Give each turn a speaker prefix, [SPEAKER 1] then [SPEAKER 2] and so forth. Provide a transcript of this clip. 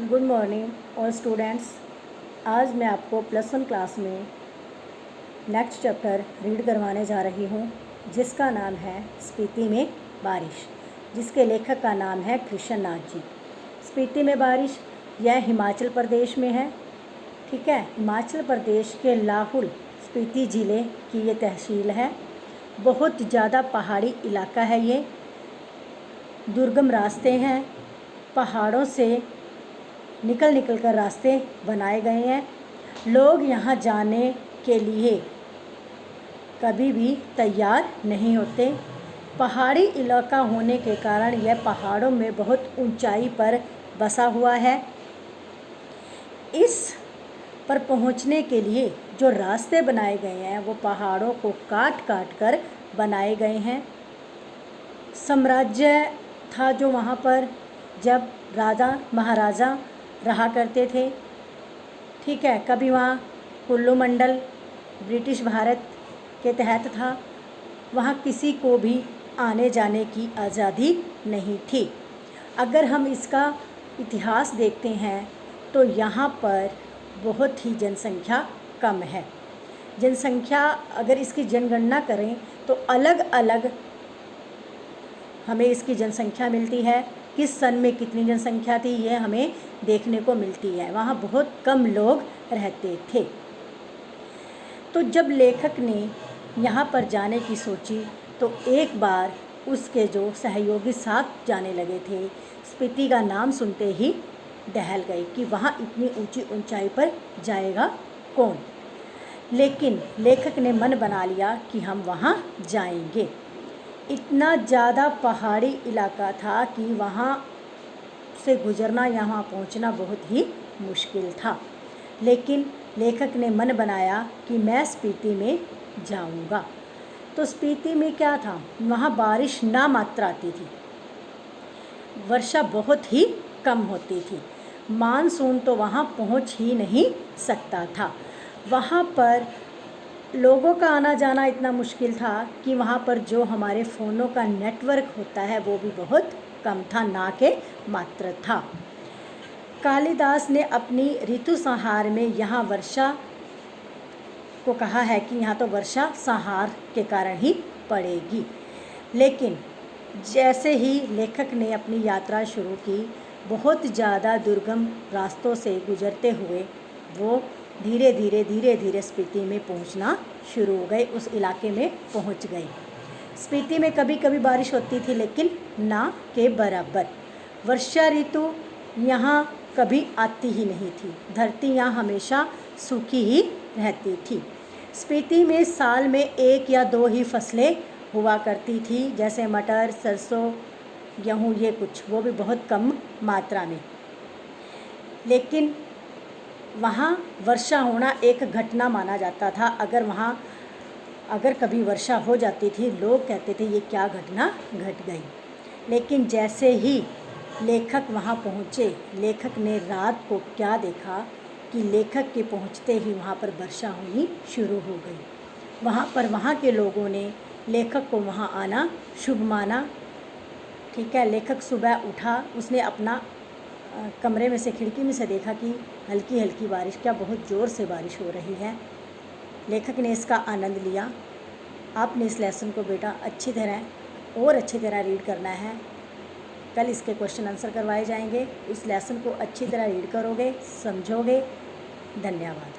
[SPEAKER 1] Good morning all students. आज मैं आपको +1 क्लास में नेक्स्ट चैप्टर रीड करवाने जा रही हूँ, जिसका नाम है स्पीति में बारिश, जिसके लेखक का नाम है कृष्ण नाथ जी। स्पीति में बारिश यह हिमाचल प्रदेश में है। ठीक है, हिमाचल प्रदेश के लाहौल स्पीति ज़िले की ये तहसील है। बहुत ज़्यादा पहाड़ी इलाका है ये। दुर्गम रास्ते हैं, पहाड़ों से निकल कर रास्ते बनाए गए हैं। लोग यहाँ जाने के लिए कभी भी तैयार नहीं होते। पहाड़ी इलाका होने के कारण यह पहाड़ों में बहुत ऊंचाई पर बसा हुआ है। इस पर पहुँचने के लिए जो रास्ते बनाए गए हैं वो पहाड़ों को काट कर बनाए गए हैं। साम्राज्य था जो वहाँ पर, जब राजा महाराजा रहा करते थे। ठीक है, कभी वहाँ कुल्लू मंडल ब्रिटिश भारत के तहत था। वहाँ किसी को भी आने जाने की आज़ादी नहीं थी। अगर हम इसका इतिहास देखते हैं तो यहाँ पर बहुत ही जनसंख्या कम है। जनसंख्या अगर इसकी जनगणना करें तो अलग अलग हमें इसकी जनसंख्या मिलती है। किस सन में कितनी जनसंख्या थी ये हमें देखने को मिलती है। वहाँ बहुत कम लोग रहते थे। तो जब लेखक ने यहाँ पर जाने की सोची तो एक बार उसके जो सहयोगी साथ जाने लगे थे, स्पीति का नाम सुनते ही दहल गए कि वहाँ इतनी ऊंची ऊंचाई पर जाएगा कौन। लेकिन लेखक ने मन बना लिया कि हम वहाँ जाएंगे। इतना ज़्यादा पहाड़ी इलाका था कि वहाँ से गुजरना, यहाँ पहुँचना बहुत ही मुश्किल था। लेकिन लेखक ने मन बनाया कि मैं स्पीति में जाऊँगा। तो स्पीति में क्या था, वहाँ बारिश नामात्र आती थी, वर्षा बहुत ही कम होती थी। मानसून तो वहाँ पहुँच ही नहीं सकता था। वहाँ पर लोगों का आना जाना इतना मुश्किल था कि वहाँ पर जो हमारे फ़ोनों का नेटवर्क होता है वो भी बहुत कम था, ना के मात्र था। कालिदास ने अपनी ऋतु संहार में यहाँ वर्षा को कहा है कि यहाँ तो वर्षा संहार के कारण ही पड़ेगी। लेकिन जैसे ही लेखक ने अपनी यात्रा शुरू की, बहुत ज़्यादा दुर्गम रास्तों से गुजरते हुए वो धीरे धीरे स्पीति में पहुंचना शुरू हो गए, उस इलाके में पहुंच गए। स्पीति में कभी कभी बारिश होती थी, लेकिन ना के बराबर। वर्षा ऋतु यहाँ कभी आती ही नहीं थी। धरती यहाँ हमेशा सूखी ही रहती थी। स्पीति में साल में 1 या 2 ही फसलें हुआ करती थी, जैसे मटर, सरसों, गेहूँ, ये कुछ, वो भी बहुत कम मात्रा में। लेकिन वहाँ वर्षा होना एक घटना माना जाता था। अगर कभी वर्षा हो जाती थी, लोग कहते थे ये क्या घटना घट गई। लेकिन जैसे ही लेखक वहाँ पहुँचे, लेखक ने रात को क्या देखा कि लेखक के पहुँचते ही वहाँ पर वर्षा होनी शुरू हो गई। वहाँ पर वहाँ के लोगों ने लेखक को वहाँ आना शुभ माना। ठीक है, लेखक सुबह उठा, उसने अपना कमरे में से, खिड़की में से देखा कि हल्की हल्की बारिश, क्या बहुत ज़ोर से बारिश हो रही है। लेखक ने इसका आनंद लिया। आपने इस लेसन को बेटा अच्छी तरह रीड करना है। कल इसके क्वेश्चन आंसर करवाए जाएंगे। इस लेसन को अच्छी तरह रीड करोगे, समझोगे। धन्यवाद।